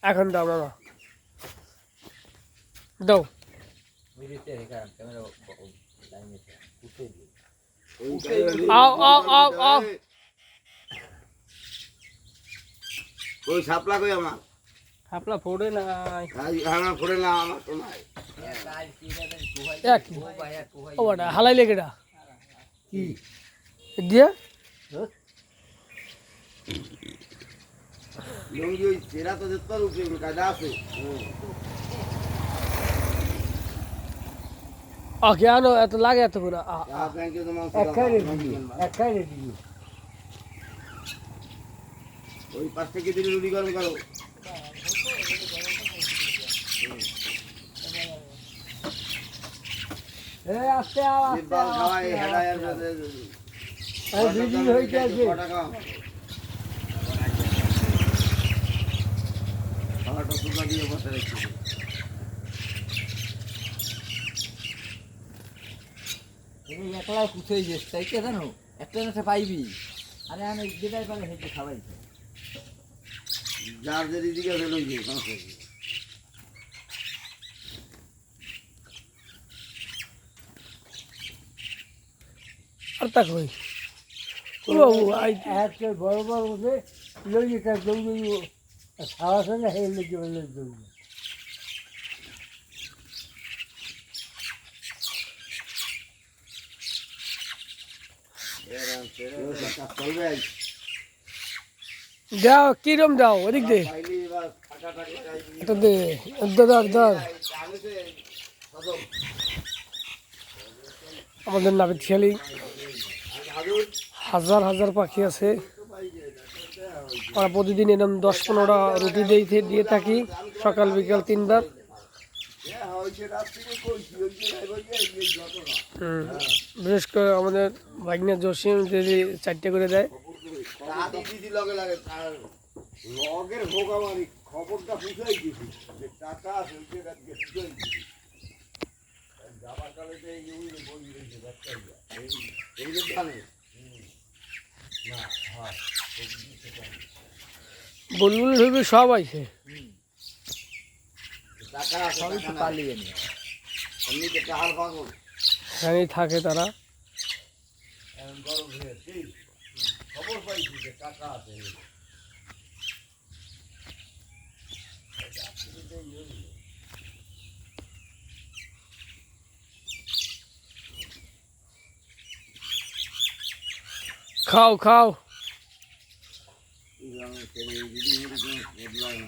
এখন দাও মামা দাও আও আও আও আও ওই সাপলা কই আমার আপনা ফোড়ে নাই আমার ফোড়ে না আমার তো নাই এক ও বড়া হালাই লেগেডা কি দিয়া লঙ্গি ওই চেরা তো যেত রূপে কাজা আছে কেন এত লাগে এত করে ব্যাংকে জমা একখাই রেডি ওই 5 থেকে দিন রুটি গরম করো আস্তে আও আস্তে খাওয়াই হেডায়ার রেডি হয়ে গেছে খাওয়াটা সুন্দর দিয়ে বসে রেখেছি একলা কুচেই যাস তাই কে জানো একটা না পাইবি আরে আমি যেটাই পারে হেঁটে খাওয়াই যার যে দিকে ফেলুন কি সমস্যা কি আর তা কই ও আই একটা বড় বড় ওঠে লইটা দৌড়ি খাওয়া সঙ্গে হেলে জলে দৌড়ি দাও কিরম দাও ওদিক দে এটা দে দাদা দাদা আমাদের নাবিদ খেয়ালি হাজার হাজার পাখি আছে আমরা প্রতিদিন এরকম 10-15টা রুটি দিয়ে থাকি সকাল বিকাল 3 বার বিশেষ করে আমাদের ভাগ্নে জসিম যদি 4টে করে দেয় খবরটা বুঝাই দিছি যে টাকা আছে যাবার কালে এই যে জানে বুলবুল ঢুকবে সব আছে টাকা সবই তো পালিয়ে নি এমনি তো টাকার পাগল এখানেই থাকে তারা গরম হয়েছে খবর পাইছি যে টাকা আছে খাও খাও এই গ্রামে ছেলে যদি বদলায় না